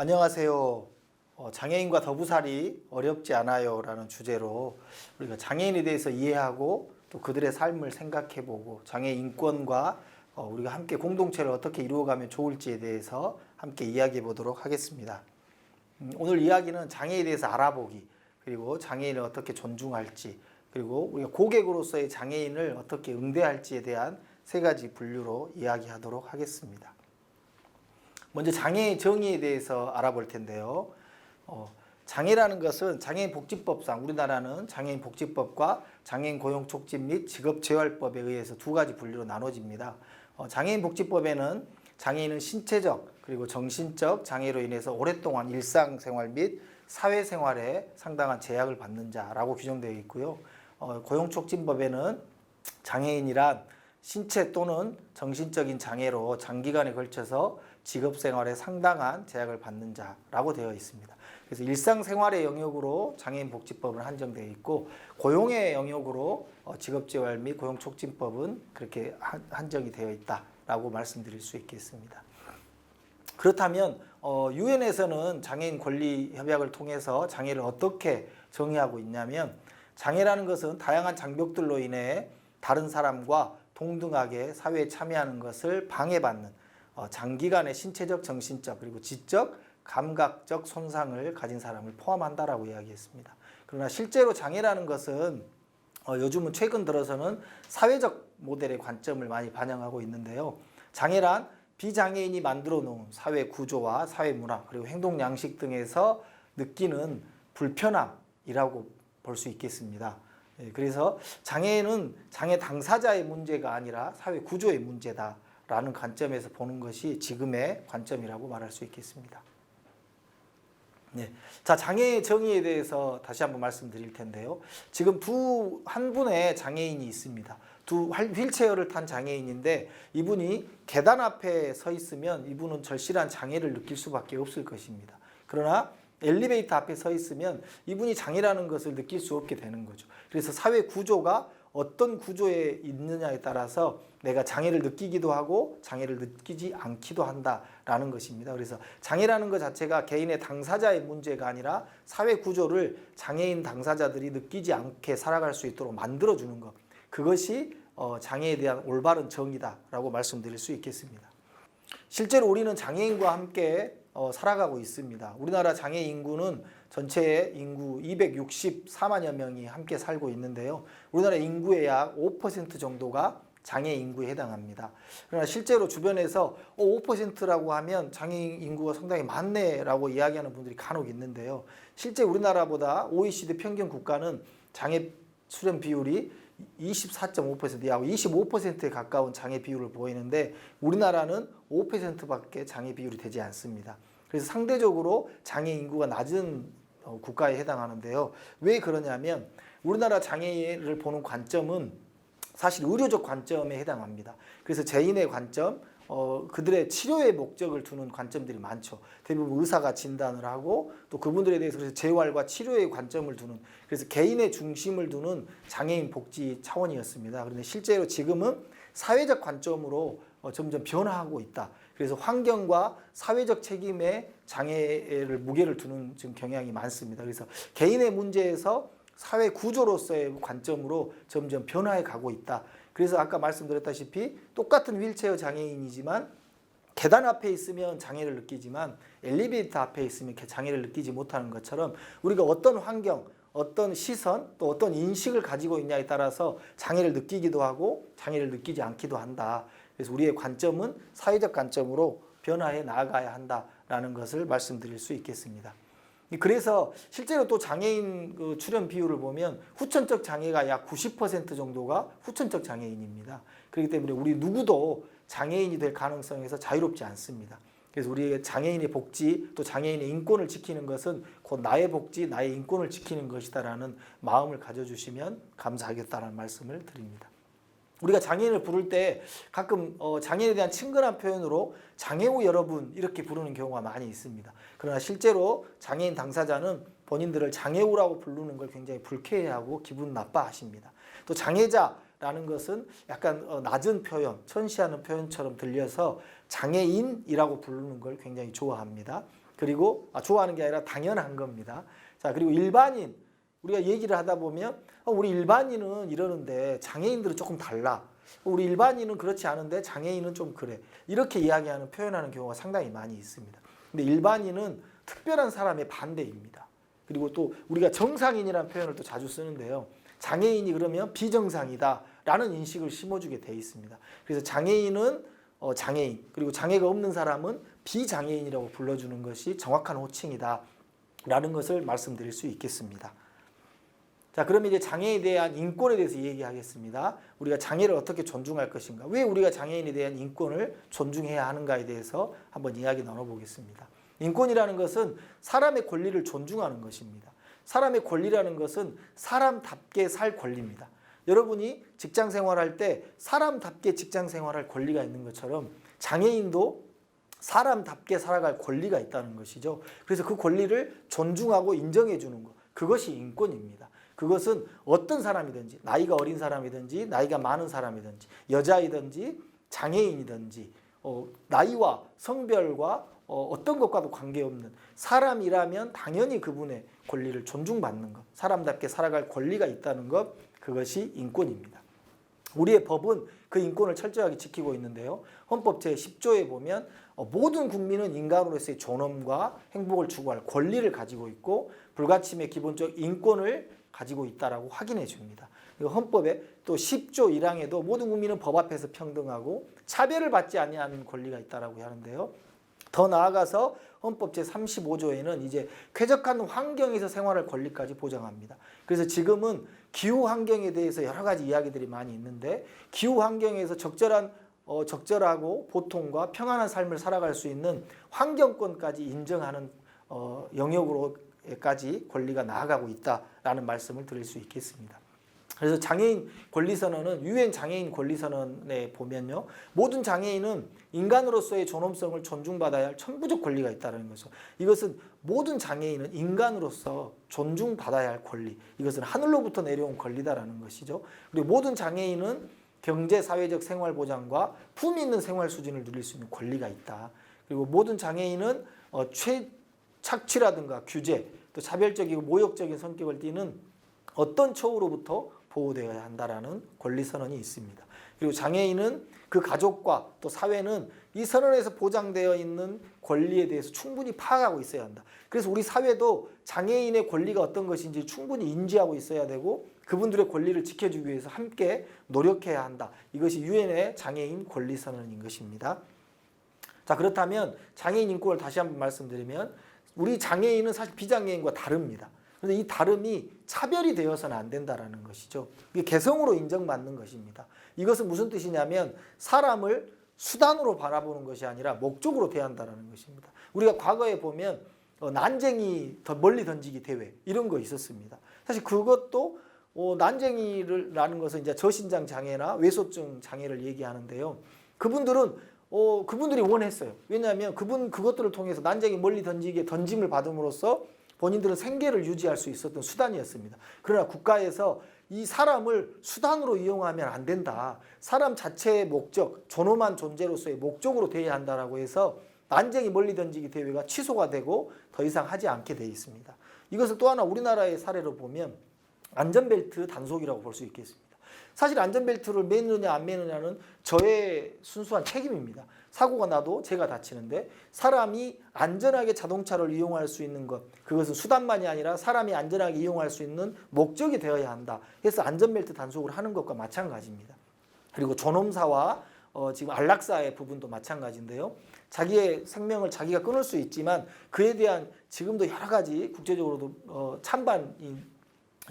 안녕하세요. 장애인과 더부살이 어렵지 않아요 라는 주제로 우리가 장애인에 대해서 이해하고 또 그들의 삶을 생각해보고 장애 인권과 우리가 함께 공동체를 어떻게 이루어가면 좋을지에 대해서 함께 이야기해 보도록 하겠습니다. 오늘 이야기는 장애에 대해서 알아보기, 그리고 장애인을 어떻게 존중할지, 그리고 우리가 고객으로서의 장애인을 어떻게 응대할지에 대한 세 가지 분류로 이야기하도록 하겠습니다. 먼저 장애의 정의에 대해서 알아볼 텐데요. 장애라는 것은 장애인복지법상 우리나라는 장애인복지법과 장애인고용촉진 및 직업재활법에 의해서 두 가지 분류로 나눠집니다. 장애인복지법에는 장애인은 신체적 그리고 정신적 장애로 인해서 오랫동안 일상생활 및 사회생활에 상당한 제약을 받는 자라고 규정되어 있고요. 고용촉진법에는 장애인이란 신체 또는 정신적인 장애로 장기간에 걸쳐서 직업생활에 상당한 제약을 받는 자라고 되어 있습니다. 그래서 일상생활의 영역으로 장애인복지법은 한정되어 있고 고용의 영역으로 직업재활 및 고용촉진법은 그렇게 한정이 되어 있다라고 말씀드릴 수 있겠습니다. 그렇다면 유엔에서는 장애인 권리 협약을 통해서 장애를 어떻게 정의하고 있냐면 장애라는 것은 다양한 장벽들로 인해 다른 사람과 동등하게 사회에 참여하는 것을 방해받는 장기간의 신체적, 정신적 그리고 지적, 감각적 손상을 가진 사람을 포함한다라고 이야기했습니다. 그러나 실제로 장애라는 것은 요즘은 최근 들어서는 사회적 모델의 관점을 많이 반영하고 있는데요. 장애란 비장애인이 만들어 놓은 사회 구조와 사회 문화 그리고 행동 양식 등에서 느끼는 불편함이라고 볼 수 있겠습니다. 그래서 장애는 장애 당사자의 문제가 아니라 사회 구조의 문제다라는 관점에서 보는 것이 지금의 관점이라고 말할 수 있겠습니다. 네. 자, 장애의 정의에 대해서 다시 한번 말씀드릴 텐데요. 지금 한 분의 장애인이 있습니다. 휠체어를 탄 장애인인데 이분이 계단 앞에 서 있으면 이분은 절실한 장애를 느낄 수밖에 없을 것입니다. 그러나 엘리베이터 앞에 서 있으면 이분이 장애라는 것을 느낄 수 없게 되는 거죠. 그래서 사회 구조가 어떤 구조에 있느냐에 따라서 내가 장애를 느끼기도 하고 장애를 느끼지 않기도 한다라는 것입니다. 그래서 장애라는 것 자체가 개인의 당사자의 문제가 아니라 사회 구조를 장애인 당사자들이 느끼지 않게 살아갈 수 있도록 만들어주는 것. 그것이 장애에 대한 올바른 정의다라고 말씀드릴 수 있겠습니다. 실제로 우리는 장애인과 함께 살아가고 있습니다. 우리나라 장애 인구는 전체 인구 264만여 명이 함께 살고 있는데요. 우리나라 인구의 약 5% 정도가 장애 인구에 해당합니다. 그러나 실제로 주변에서 5%라고 하면 장애 인구가 상당히 많네라고 이야기하는 분들이 간혹 있는데요. 실제 우리나라보다 OECD 평균 국가는 장애 수렴 비율이 24.5%, 약 25%에 가까운 장애 비율을 보이는데 우리나라는 5%밖에 장애 비율이 되지 않습니다. 그래서 상대적으로 장애 인구가 낮은 국가에 해당하는데요. 왜 그러냐면 우리나라 장애를 보는 관점은 사실 의료적 관점에 해당합니다. 그래서 개인의 관점, 그들의 치료의 목적을 두는 관점들이 많죠. 대부분 의사가 진단을 하고 또 그분들에 대해서 그래서 재활과 치료의 관점을 두는, 그래서 개인의 중심을 두는 장애인 복지 차원이었습니다. 그런데 실제로 지금은 사회적 관점으로 점점 변화하고 있다. 그래서 환경과 사회적 책임에 장애를 무게를 두는 지금 경향이 많습니다. 그래서 개인의 문제에서 사회 구조로서의 관점으로 점점 변화해 가고 있다. 그래서 아까 말씀드렸다시피 똑같은 휠체어 장애인이지만 계단 앞에 있으면 장애를 느끼지만 엘리베이터 앞에 있으면 장애를 느끼지 못하는 것처럼 우리가 어떤 환경, 어떤 시선, 또 어떤 인식을 가지고 있냐에 따라서 장애를 느끼기도 하고 장애를 느끼지 않기도 한다. 그래서 우리의 관점은 사회적 관점으로 변화해 나아가야 한다라는 것을 말씀드릴 수 있겠습니다. 그래서 실제로 또 장애인 출연 비율을 보면 후천적 장애가 약 90% 정도가 후천적 장애인입니다. 그렇기 때문에 우리 누구도 장애인이 될 가능성에서 자유롭지 않습니다. 그래서 우리의 장애인의 복지 또 장애인의 인권을 지키는 것은 곧 나의 복지, 나의 인권을 지키는 것이다라는 마음을 가져주시면 감사하겠다는 말씀을 드립니다. 우리가 장애인을 부를 때 가끔 장애인에 대한 친근한 표현으로 장애우 여러분 이렇게 부르는 경우가 많이 있습니다. 그러나 실제로 장애인 당사자는 본인들을 장애우라고 부르는 걸 굉장히 불쾌해하고 기분 나빠하십니다. 또 장애자라는 것은 약간 낮은 표현, 천시하는 표현처럼 들려서 장애인이라고 부르는 걸 굉장히 좋아합니다. 그리고 좋아하는 게 아니라 당연한 겁니다. 자, 그리고 일반인, 우리가 얘기를 하다 보면 우리 일반인은 이러는데 장애인들은 조금 달라. 우리 일반인은 그렇지 않은데 장애인은 좀 그래. 이렇게 이야기하는 표현하는 경우가 상당히 많이 있습니다. 근데 일반인은 특별한 사람의 반대입니다. 그리고 또 우리가 정상인이라는 표현을 또 자주 쓰는데요. 장애인이 그러면 비정상이다라는 인식을 심어주게 돼 있습니다. 그래서 장애인은 장애인, 그리고 장애가 없는 사람은 비장애인이라고 불러주는 것이 정확한 호칭이다라는 것을 말씀드릴 수 있겠습니다. 자, 그러면 이제 장애에 대한 인권에 대해서 얘기하겠습니다. 우리가 장애를 어떻게 존중할 것인가? 왜 우리가 장애인에 대한 인권을 존중해야 하는가에 대해서 한번 이야기 나눠보겠습니다. 인권이라는 것은 사람의 권리를 존중하는 것입니다. 사람의 권리라는 것은 사람답게 살 권리입니다. 여러분이 직장 생활할 때 사람답게 직장 생활할 권리가 있는 것처럼 장애인도 사람답게 살아갈 권리가 있다는 것이죠. 그래서 그 권리를 존중하고 인정해 주는 것, 그것이 인권입니다. 그것은 어떤 사람이든지, 나이가 어린 사람이든지 나이가 많은 사람이든지 여자이든지 장애인이든지 나이와 성별과 어떤 것과도 관계없는 사람이라면 당연히 그분의 권리를 존중받는 것, 사람답게 살아갈 권리가 있다는 것, 그것이 인권입니다. 우리의 법은 그 인권을 철저하게 지키고 있는데요. 헌법 제10조에 보면 모든 국민은 인간으로서의 존엄과 행복을 추구할 권리를 가지고 있고 불가침의 기본적 인권을 가지고 있다라고 확인해 줍니다. 헌법의 또 10조 1항에도 모든 국민은 법 앞에서 평등하고 차별을 받지 아니하는 권리가 있다라고 하는데요. 더 나아가서 헌법 제35조에는 이제 쾌적한 환경에서 생활할 권리까지 보장합니다. 그래서 지금은 기후 환경에 대해서 여러 가지 이야기들이 많이 있는데 기후 환경에서 적절하고 보통과 평안한 삶을 살아갈 수 있는 환경권까지 인정하는 영역으로까지 권리가 나아가고 있다라는 말씀을 드릴 수 있겠습니다. 그래서 장애인 권리선언은 유엔 장애인 권리선언에 보면요. 모든 장애인은 인간으로서의 존엄성을 존중받아야 할 천부적 권리가 있다는 거죠. 이것은 모든 장애인은 인간으로서 존중받아야 할 권리, 이것은 하늘로부터 내려온 권리다라는 것이죠. 그리고 모든 장애인은 경제, 사회적 생활 보장과 품위 있는 생활 수준을 누릴 수 있는 권리가 있다. 그리고 모든 장애인은 착취라든가 규제, 또 차별적이고 모욕적인 성격을 띠는 어떤 처우로부터 보호되어야 한다라는 권리 선언이 있습니다. 그리고 장애인은 그 가족과 또 사회는 이 선언에서 보장되어 있는 권리에 대해서 충분히 파악하고 있어야 한다. 그래서 우리 사회도 장애인의 권리가 어떤 것인지 충분히 인지하고 있어야 되고 그분들의 권리를 지켜주기 위해서 함께 노력해야 한다. 이것이 유엔의 장애인 권리 선언인 것입니다. 자, 그렇다면 장애인 인권을 다시 한번 말씀드리면 우리 장애인은 사실 비장애인과 다릅니다. 그런데 이 다름이 차별이 되어서는 안 된다는 것이죠. 이게 개성으로 인정받는 것입니다. 이것은 무슨 뜻이냐면 사람을 수단으로 바라보는 것이 아니라 목적으로 대한다는 것입니다. 우리가 과거에 보면 난쟁이 더 멀리 던지기 대회 이런 거 있었습니다. 사실 그것도 난쟁이라는 것은 이제 저신장 장애나 외소증 장애를 얘기하는데요. 그분들이 원했어요. 왜냐하면 그것들을 통해서 난쟁이 멀리 던지기에 던짐을 받음으로써 본인들은 생계를 유지할 수 있었던 수단이었습니다. 그러나 국가에서 이 사람을 수단으로 이용하면 안 된다. 사람 자체의 목적, 존엄한 존재로서의 목적으로 대해야 한다라고 해서 난쟁이 멀리 던지기 대회가 취소가 되고 더 이상 하지 않게 돼 있습니다. 이것을 또 하나 우리나라의 사례로 보면 안전벨트 단속이라고 볼 수 있겠습니다. 사실 안전벨트를 매느냐 안 매느냐는 저의 순수한 책임입니다. 사고가 나도 제가 다치는데 사람이 안전하게 자동차를 이용할 수 있는 것, 그것은 수단만이 아니라 사람이 안전하게 이용할 수 있는 목적이 되어야 한다. 그래서 안전벨트 단속을 하는 것과 마찬가지입니다. 그리고 존엄사와 지금 안락사의 부분도 마찬가지인데요. 자기의 생명을 자기가 끊을 수 있지만 그에 대한 지금도 여러 가지 국제적으로도 찬반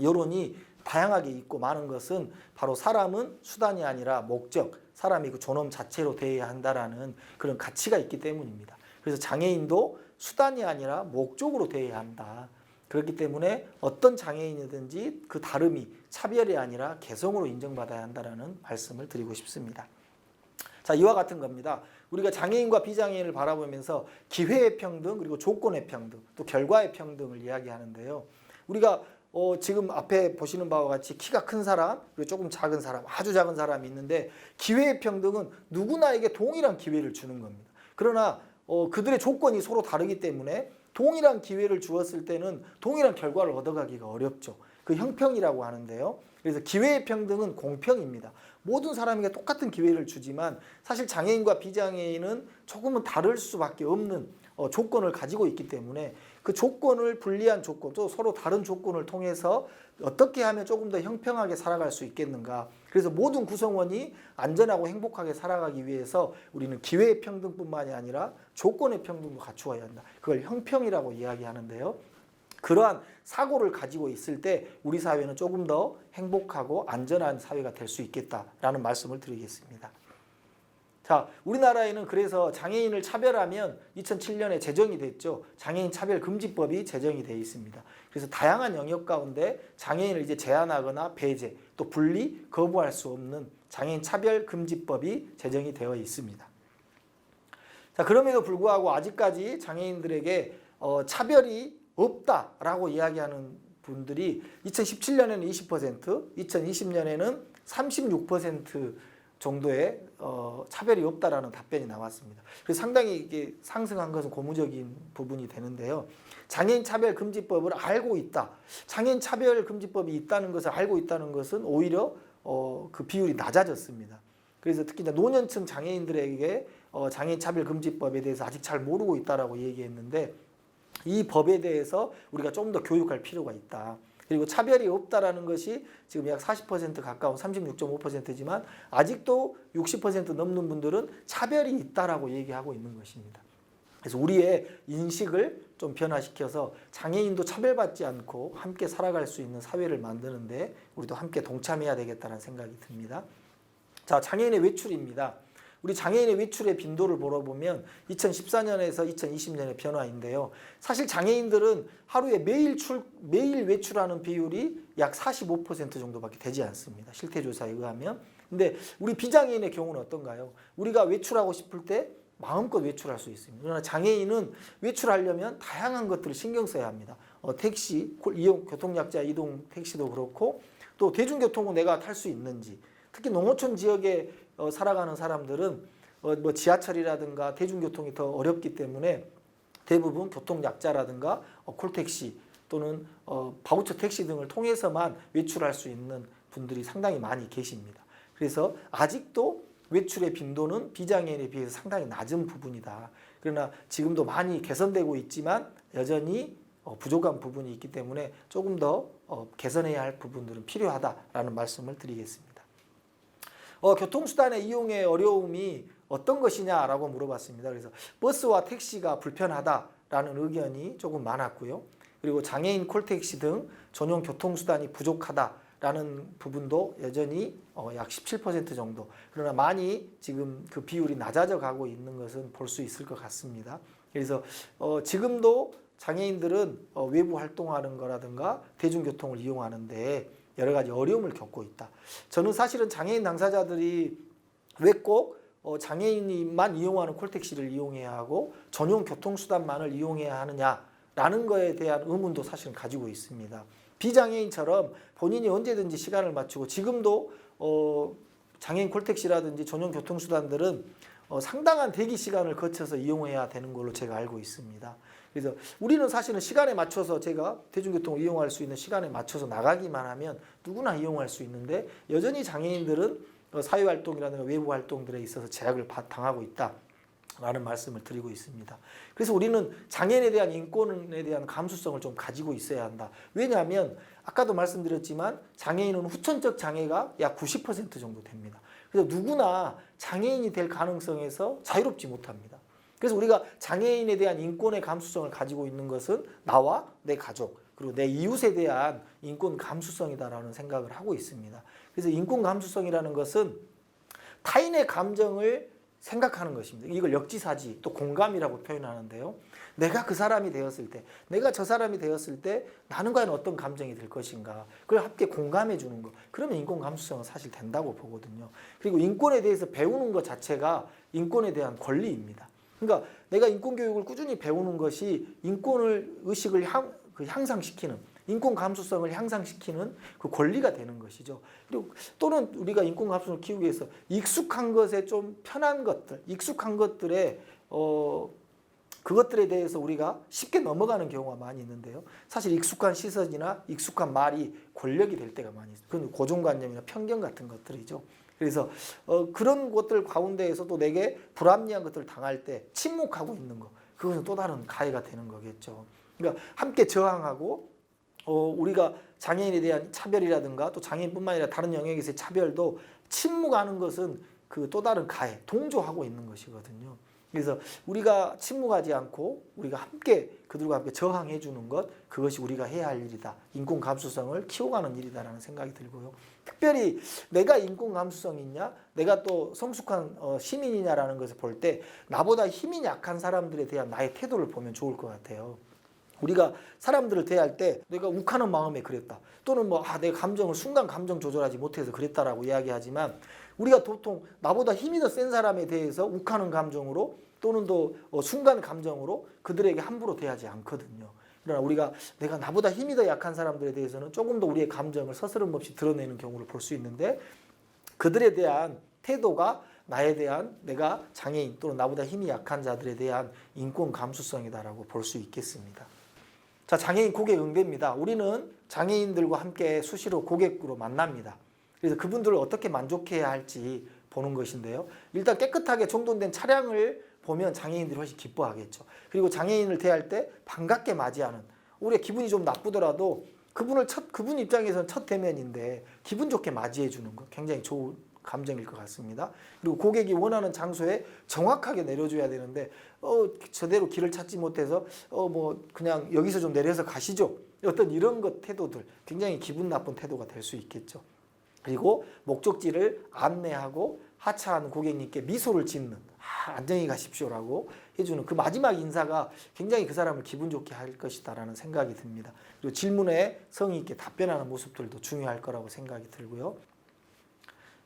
여론이 다양하게 있고 많은 것은 바로 사람은 수단이 아니라 목적, 사람이 그 존엄 자체로 대해야 한다라는 그런 가치가 있기 때문입니다. 그래서 장애인도 수단이 아니라 목적으로 대해야 한다. 그렇기 때문에 어떤 장애인이든지 그 다름이 차별이 아니라 개성으로 인정받아야 한다라는 말씀을 드리고 싶습니다. 자, 이와 같은 겁니다. 우리가 장애인과 비장애인을 바라보면서 기회의 평등, 그리고 조건의 평등, 또 결과의 평등을 이야기하는데요. 우리가 지금 앞에 보시는 바와 같이 키가 큰 사람, 그리고 조금 작은 사람, 아주 작은 사람이 있는데 기회의 평등은 누구나에게 동일한 기회를 주는 겁니다. 그러나 그들의 조건이 서로 다르기 때문에 동일한 기회를 주었을 때는 동일한 결과를 얻어가기가 어렵죠. 그 형평이라고 하는데요. 그래서 기회의 평등은 공평입니다. 모든 사람에게 똑같은 기회를 주지만 사실 장애인과 비장애인은 조금은 다를 수밖에 없는 조건을 가지고 있기 때문에 그 조건을 불리한 조건, 또 서로 다른 조건을 통해서 어떻게 하면 조금 더 형평하게 살아갈 수 있겠는가. 그래서 모든 구성원이 안전하고 행복하게 살아가기 위해서 우리는 기회의 평등뿐만이 아니라 조건의 평등도 갖추어야 한다. 그걸 형평이라고 이야기하는데요. 그러한 사고를 가지고 있을 때 우리 사회는 조금 더 행복하고 안전한 사회가 될 수 있겠다라는 말씀을 드리겠습니다. 자, 우리나라에는 그래서 장애인을 차별하면 2007년에 제정이 됐죠. 장애인 차별금지법이 제정이 되어 있습니다. 그래서 다양한 영역 가운데 장애인을 이제 제한하거나 배제, 또 분리, 거부할 수 없는 장애인 차별금지법이 제정이 되어 있습니다. 자, 그럼에도 불구하고 아직까지 장애인들에게 차별이 없다라고 이야기하는 분들이 2017년에는 20%, 2020년에는 36% 정도의 차별이 없다라는 답변이 나왔습니다. 그래서 상당히 이게 상승한 것은 고무적인 부분이 되는데요. 장애인 차별금지법을 알고 있다. 장애인 차별금지법이 있다는 것을 알고 있다는 것은 오히려 그 비율이 낮아졌습니다. 그래서 특히 노년층 장애인들에게 장애인 차별금지법에 대해서 아직 잘 모르고 있다라고 얘기했는데 이 법에 대해서 우리가 좀 더 교육할 필요가 있다. 그리고 차별이 없다라는 것이 지금 약 40% 가까운 36.5%지만 아직도 60% 넘는 분들은 차별이 있다라고 얘기하고 있는 것입니다. 그래서 우리의 인식을 좀 변화시켜서 장애인도 차별받지 않고 함께 살아갈 수 있는 사회를 만드는데 우리도 함께 동참해야 되겠다는 생각이 듭니다. 자, 장애인의 외출입니다. 우리 장애인의 외출의 빈도를 보러보면 2014년에서 2020년의 변화인데요. 사실 장애인들은 하루에 매일 외출하는 비율이 약 45% 정도밖에 되지 않습니다. 실태조사에 의하면. 근데 우리 비장애인의 경우는 어떤가요? 우리가 외출하고 싶을 때 마음껏 외출할 수 있습니다. 그러나 장애인은 외출하려면 다양한 것들을 신경 써야 합니다. 택시, 교통약자 이동 택시도 그렇고 또 대중교통은 내가 탈 수 있는지, 특히 농어촌 지역에 살아가는 사람들은 뭐 지하철이라든가 대중교통이 더 어렵기 때문에 대부분 교통약자라든가 콜택시 또는 바우처 택시 등을 통해서만 외출할 수 있는 분들이 상당히 많이 계십니다. 그래서 아직도 외출의 빈도는 비장애인에 비해서 상당히 낮은 부분이다. 그러나 지금도 많이 개선되고 있지만 여전히 부족한 부분이 있기 때문에 조금 더 개선해야 할 부분들은 필요하다라는 말씀을 드리겠습니다. 교통수단의 이용에 어려움이 어떤 것이냐라고 물어봤습니다. 그래서 버스와 택시가 불편하다라는 의견이 조금 많았고요. 그리고 장애인 콜택시 등 전용 교통수단이 부족하다라는 부분도 여전히 약 17% 정도. 그러나 많이 지금 그 비율이 낮아져 가고 있는 것은 볼 수 있을 것 같습니다. 그래서 지금도 장애인들은 외부 활동하는 거라든가 대중교통을 이용하는데 여러 가지 어려움을 겪고 있다. 저는 사실은 장애인 당사자들이 왜 꼭 장애인만 이용하는 콜택시를 이용해야 하고 전용 교통수단만을 이용해야 하느냐라는 거에 대한 의문도 사실은 가지고 있습니다. 비장애인처럼 본인이 언제든지 시간을 맞추고 지금도 장애인 콜택시라든지 전용 교통수단들은 상당한 대기 시간을 거쳐서 이용해야 되는 걸로 제가 알고 있습니다. 그래서 우리는 사실은 시간에 맞춰서 제가 대중교통을 이용할 수 있는 시간에 맞춰서 나가기만 하면 누구나 이용할 수 있는데 여전히 장애인들은 사회활동이라든가 외부 활동들에 있어서 제약을 당하고 있다라는 말씀을 드리고 있습니다. 그래서 우리는 장애인에 대한 인권에 대한 감수성을 좀 가지고 있어야 한다. 왜냐하면 아까도 말씀드렸지만 장애인은 후천적 장애가 약 90% 정도 됩니다. 그래서 누구나 장애인이 될 가능성에서 자유롭지 못합니다. 그래서 우리가 장애인에 대한 인권의 감수성을 가지고 있는 것은 나와 내 가족 그리고 내 이웃에 대한 인권 감수성이다라는 생각을 하고 있습니다. 그래서 인권 감수성이라는 것은 타인의 감정을 생각하는 것입니다. 이걸 역지사지 또 공감이라고 표현하는데요. 내가 그 사람이 되었을 때, 내가 저 사람이 되었을 때 나는 과연 어떤 감정이 들 것인가. 그걸 함께 공감해 주는 것. 그러면 인권 감수성은 사실 된다고 보거든요. 그리고 인권에 대해서 배우는 것 자체가 인권에 대한 권리입니다. 그러니까 내가 인권교육을 꾸준히 배우는 것이 인권을 의식을 향상시키는 인권 감수성을 향상시키는 그 권리가 되는 것이죠. 그리고 또는 우리가 인권 감수성을 키우기 위해서 익숙한 것에 좀 편한 것들, 익숙한 것들에 그것들에 대해서 우리가 쉽게 넘어가는 경우가 많이 있는데요. 사실 익숙한 시선이나 익숙한 말이 권력이 될 때가 많이 있어요. 그건 고정관념이나 편견 같은 것들이죠. 그래서 그런 것들 가운데에서도 내게 불합리한 것들을 당할 때 침묵하고 있는 거, 그것은 또 다른 가해가 되는 거겠죠. 그러니까 함께 저항하고 우리가 장애인에 대한 차별이라든가 또 장애인뿐만 아니라 다른 영역에서의 차별도 침묵하는 것은 그 또 다른 가해, 동조하고 있는 것이거든요. 그래서 우리가 침묵하지 않고 우리가 함께 그들과 함께 저항해 주는 것, 그것이 우리가 해야 할 일이다. 인권 감수성을 키워가는 일이다라는 생각이 들고요. 특별히 내가 인권 감수성이 있냐, 내가 또 성숙한 시민이냐라는 것을 볼 때 나보다 힘이 약한 사람들에 대한 나의 태도를 보면 좋을 것 같아요. 우리가 사람들을 대할 때 내가 욱하는 마음에 그랬다. 또는 내 감정을 순간 감정 조절하지 못해서 그랬다라고 이야기하지만 우리가 보통 나보다 힘이 더 센 사람에 대해서 욱하는 감정으로 또는 또 순간 감정으로 그들에게 함부로 대하지 않거든요. 그러나 우리가 내가 나보다 힘이 더 약한 사람들에 대해서는 조금 더 우리의 감정을 서스럼 없이 드러내는 경우를 볼 수 있는데 그들에 대한 태도가 나에 대한 내가 장애인 또는 나보다 힘이 약한 자들에 대한 인권 감수성이다라고 볼 수 있겠습니다. 자, 장애인 고객 응대입니다. 우리는 장애인들과 함께 수시로 고객으로 만납니다. 그래서 그분들을 어떻게 만족해야 할지 보는 것인데요. 일단 깨끗하게 정돈된 차량을 보면 장애인들이 훨씬 기뻐하겠죠. 그리고 장애인을 대할 때 반갑게 맞이하는, 우리가 기분이 좀 나쁘더라도 그분 입장에서는 첫 대면인데 기분 좋게 맞이해 주는 것, 굉장히 좋은 감정일 것 같습니다. 그리고 고객이 원하는 장소에 정확하게 내려줘야 되는데 제대로 길을 찾지 못해서 그냥 여기서 좀 내려서 가시죠. 어떤 이런 것 태도들, 굉장히 기분 나쁜 태도가 될 수 있겠죠. 그리고 목적지를 안내하고 하차하는 고객님께 미소를 짓는, 안녕히 가십시오라고 해주는 그 마지막 인사가 굉장히 그 사람을 기분 좋게 할 것이다라는 생각이 듭니다. 그리고 질문에 성의 있게 답변하는 모습들도 중요할 거라고 생각이 들고요.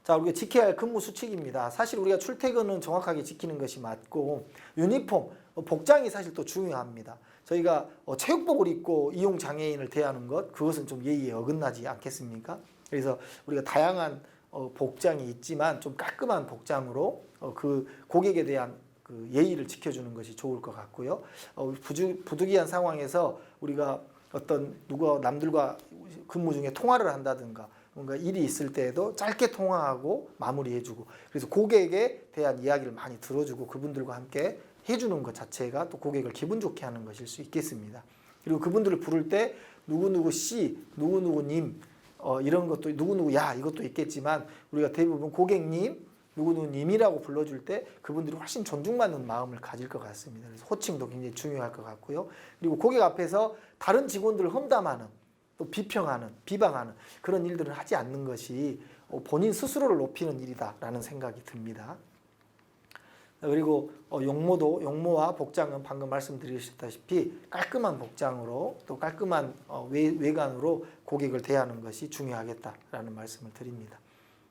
자, 우리가 지켜야 할 근무 수칙입니다. 사실 우리가 출퇴근은 정확하게 지키는 것이 맞고 유니폼, 복장이 사실 또 중요합니다. 저희가 체육복을 입고 이용 장애인을 대하는 것, 그것은 좀 예의에 어긋나지 않겠습니까? 그래서 우리가 다양한 복장이 있지만 좀 깔끔한 복장으로 그 고객에 대한 그 예의를 지켜주는 것이 좋을 것 같고요. 부득이한 상황에서 우리가 누가 남들과 근무 중에 통화를 한다든가 뭔가 일이 있을 때에도 짧게 통화하고 마무리해주고, 그래서 고객에 대한 이야기를 많이 들어주고 그분들과 함께 해주는 것 자체가 또 고객을 기분 좋게 하는 것일 수 있겠습니다. 그리고 그분들을 부를 때 누구누구 씨, 누구누구님 이런 것도 누구누구 야 이것도 있겠지만 우리가 대부분 고객님, 누구누구님이라고 불러줄 때 그분들이 훨씬 존중받는 마음을 가질 것 같습니다. 그래서 호칭도 굉장히 중요할 것 같고요. 그리고 고객 앞에서 다른 직원들을 험담하는, 또 비평하는, 비방하는 그런 일들을 하지 않는 것이 본인 스스로를 높이는 일이다라는 생각이 듭니다. 그리고 용모와 복장은 방금 말씀드리셨다시피 깔끔한 복장으로 또 깔끔한 외관으로 고객을 대하는 것이 중요하겠다라는 말씀을 드립니다.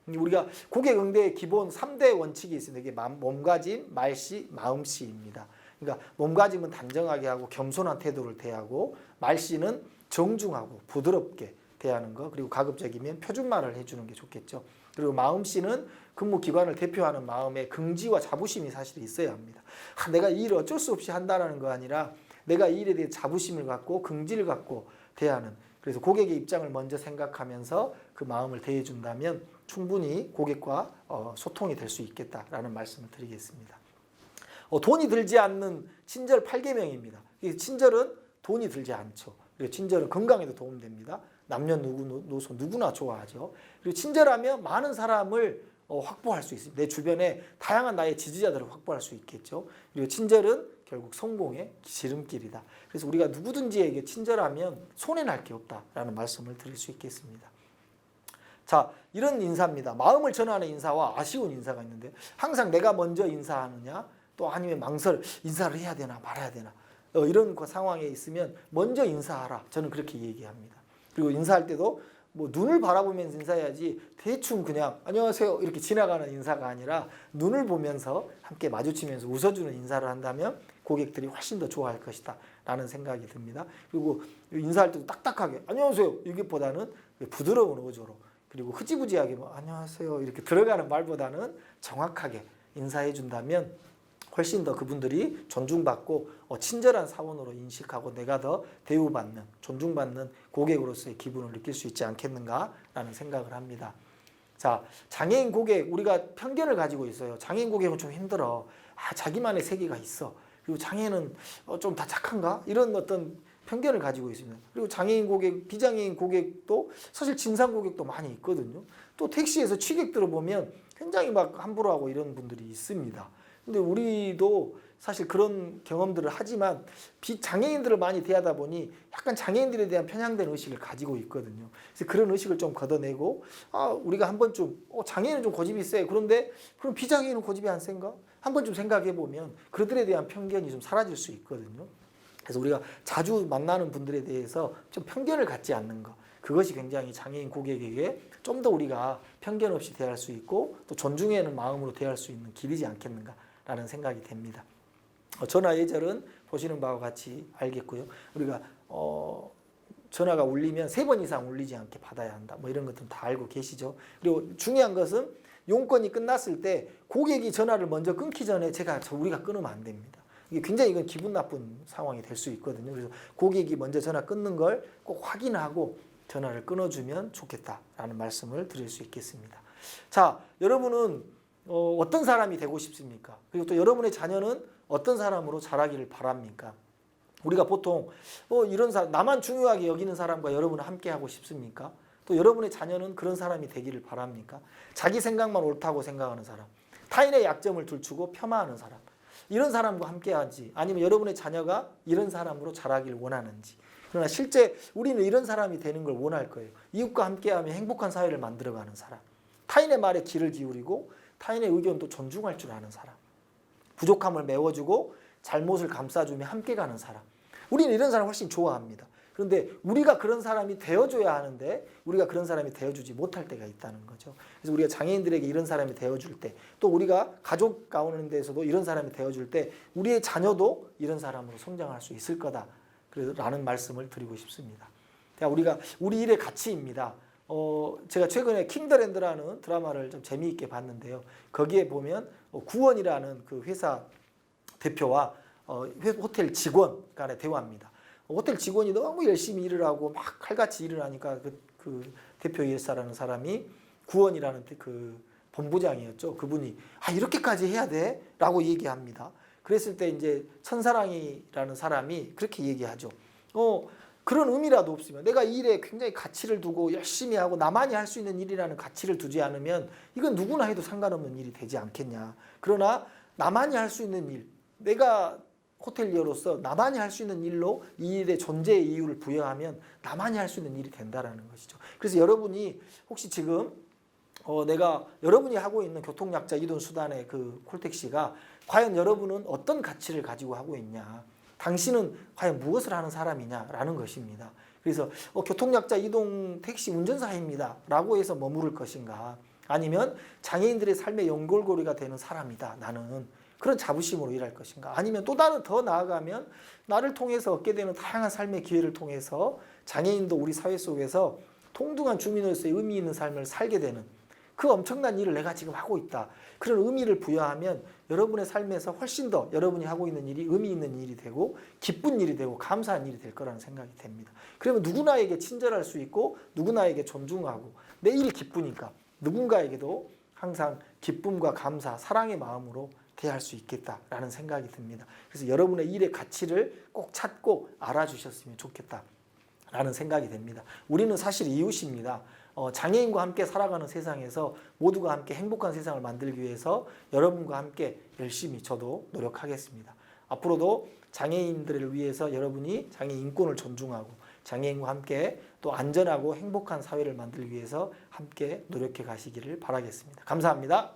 우리가 고객 응대의 기본 3대 원칙이 있습니다. 이게 몸가짐, 말씨, 마음씨입니다. 그러니까 몸가짐은 단정하게 하고 겸손한 태도를 대하고, 말씨는 정중하고 부드럽게 대하는 것, 그리고 가급적이면 표준말을 해주는 게 좋겠죠. 그리고 마음씨는 근무기관을 대표하는 마음의 긍지와 자부심이 사실 있어야 합니다. 내가 이 일을 어쩔 수 없이 한다는 거 아니라 내가 이 일에 대해 자부심을 갖고 긍지를 갖고 대하는, 그래서 고객의 입장을 먼저 생각하면서 그 마음을 대해준다면 충분히 고객과 소통이 될 수 있겠다라는 말씀을 드리겠습니다. 돈이 들지 않는 친절 8계명입니다. 친절은 돈이 들지 않죠. 그리고 친절은 건강에도 도움됩니다. 남녀노소 누구나 좋아하죠. 그리고 친절하면 많은 사람을 확보할 수 있습니다. 내 주변에 다양한 나의 지지자들을 확보할 수 있겠죠. 그리고 친절은 결국 성공의 지름길이다. 그래서 우리가 누구든지에게 친절하면 손해날 게 없다라는 말씀을 드릴 수 있겠습니다. 자, 이런 인사입니다. 마음을 전하는 인사와 아쉬운 인사가 있는데, 항상 내가 먼저 인사하느냐 또 아니면 인사를 해야 되나 말아야 되나 이런 상황에 있으면 먼저 인사하라, 저는 그렇게 얘기합니다. 그리고 인사할 때도 눈을 바라보면서 인사해야지 대충 그냥 안녕하세요 이렇게 지나가는 인사가 아니라 눈을 보면서 함께 마주치면서 웃어주는 인사를 한다면 고객들이 훨씬 더 좋아할 것이다 라는 생각이 듭니다. 그리고 인사할 때도 딱딱하게 안녕하세요 이것보다는 부드러운 어조로, 그리고 흐지부지하게 안녕하세요 이렇게 들어가는 말보다는 정확하게 인사해 준다면 훨씬 더 그분들이 존중받고 친절한 사원으로 인식하고 내가 더 대우받는, 존중받는 고객으로서의 기분을 느낄 수 있지 않겠는가라는 생각을 합니다. 자, 장애인 고객, 우리가 편견을 가지고 있어요. 장애인 고객은 좀 힘들어. 자기만의 세계가 있어. 그리고 장애인은 좀 다 착한가? 이런 어떤 편견을 가지고 있습니다. 그리고 장애인 고객, 비장애인 고객도 사실 진상 고객도 많이 있거든요. 또 택시에서 취객들을 보면 굉장히 막 함부로 하고 이런 분들이 있습니다. 근데 우리도 사실 그런 경험들을 하지만 비장애인들을 많이 대하다 보니 약간 장애인들에 대한 편향된 의식을 가지고 있거든요. 그래서 그런 의식을 좀 걷어내고 우리가 한 번쯤 장애인은 좀 고집이 세. 그런데 그럼 비장애인은 고집이 안 센가? 한 번쯤 생각해 보면 그들에 대한 편견이 좀 사라질 수 있거든요. 그래서 우리가 자주 만나는 분들에 대해서 좀 편견을 갖지 않는 것. 그것이 굉장히 장애인 고객에게 좀 더 우리가 편견 없이 대할 수 있고 또 존중하는 마음으로 대할 수 있는 길이지 않겠는가라는 생각이 됩니다. 전화 예절은 보시는 바와 같이 알겠고요. 우리가 전화가 울리면 3번 이상 울리지 않게 받아야 한다. 뭐 이런 것들은 다 알고 계시죠. 그리고 중요한 것은 용건이 끝났을 때 고객이 전화를 먼저 끊기 전에 우리가 끊으면 안 됩니다. 이게 굉장히 이건 기분 나쁜 상황이 될 수 있거든요. 그래서 고객이 먼저 전화 끊는 걸 꼭 확인하고 전화를 끊어주면 좋겠다라는 말씀을 드릴 수 있겠습니다. 자, 여러분은 어떤 사람이 되고 싶습니까? 그리고 또 여러분의 자녀는 어떤 사람으로 자라기를 바랍니까? 우리가 보통 이런 나만 중요하게 여기는 사람과 여러분은 함께 하고 싶습니까? 또 여러분의 자녀는 그런 사람이 되기를 바랍니까? 자기 생각만 옳다고 생각하는 사람, 타인의 약점을 들추고 폄하하는 사람, 이런 사람과 함께하지 아니면 여러분의 자녀가 이런 사람으로 자라기를 원하는지. 그러나 실제 우리는 이런 사람이 되는 걸 원할 거예요. 이웃과 함께하며 행복한 사회를 만들어가는 사람, 타인의 말에 귀를 기울이고 타인의 의견도 존중할 줄 아는 사람, 부족함을 메워주고 잘못을 감싸주며 함께 가는 사람. 우리는 이런 사람 훨씬 좋아합니다. 그런데 우리가 그런 사람이 되어줘야 하는데 우리가 그런 사람이 되어주지 못할 때가 있다는 거죠. 그래서 우리가 장애인들에게 이런 사람이 되어줄 때, 또 우리가 가족 가우는 데서도 이런 사람이 되어줄 때 우리의 자녀도 이런 사람으로 성장할 수 있을 거다 라는 말씀을 드리고 싶습니다. 우리가 우리 일의 가치입니다. 제가 최근에 킹더랜드라는 드라마를 좀 재미있게 봤는데요. 거기에 보면 구원이라는 그 회사 대표와 호텔 직원 간의 대화입니다. 호텔 직원이 너무 열심히 일을 하고 막 칼같이 일을 하니까 그 대표 일사라는 사람이 구원이라는 그 본부장이었죠. 그분이 이렇게까지 해야 돼? 라고 얘기합니다. 그랬을 때 이제 천사랑이라는 사람이 그렇게 얘기하죠. 그런 의미라도 없으면 내가 이 일에 굉장히 가치를 두고 열심히 하고 나만이 할 수 있는 일이라는 가치를 두지 않으면 이건 누구나 해도 상관없는 일이 되지 않겠냐. 그러나 나만이 할 수 있는 일, 내가 호텔리어로서 나만이 할 수 있는 일로 이 일의 존재의 이유를 부여하면 나만이 할 수 있는 일이 된다라는 것이죠. 그래서 여러분이 혹시 지금 여러분이 하고 있는 교통약자 이동 수단의 그 콜택시가 과연 여러분은 어떤 가치를 가지고 하고 있냐, 당신은 과연 무엇을 하는 사람이냐라는 것입니다. 그래서 교통약자 이동 택시 운전사입니다 라고 해서 머무를 것인가, 아니면 장애인들의 삶의 연골고리가 되는 사람이다 나는, 그런 자부심으로 일할 것인가, 아니면 또 다른 더 나아가면 나를 통해서 얻게 되는 다양한 삶의 기회를 통해서 장애인도 우리 사회 속에서 통등한 주민으로서의 의미 있는 삶을 살게 되는 그 엄청난 일을 내가 지금 하고 있다, 그런 의미를 부여하면 여러분의 삶에서 훨씬 더 여러분이 하고 있는 일이 의미 있는 일이 되고 기쁜 일이 되고 감사한 일이 될 거라는 생각이 됩니다. 그러면 누구나에게 친절할 수 있고 누구나에게 존중하고 내 일이 기쁘니까 누군가에게도 항상 기쁨과 감사, 사랑의 마음으로 대할 수 있겠다라는 생각이 듭니다. 그래서 여러분의 일의 가치를 꼭 찾고 알아주셨으면 좋겠다라는 생각이 됩니다. 우리는 사실 이웃입니다. 장애인과 함께 살아가는 세상에서 모두가 함께 행복한 세상을 만들기 위해서 여러분과 함께 열심히 저도 노력하겠습니다. 앞으로도 장애인들을 위해서 여러분이 장애인 인권을 존중하고 장애인과 함께 또 안전하고 행복한 사회를 만들기 위해서 함께 노력해 가시기를 바라겠습니다. 감사합니다.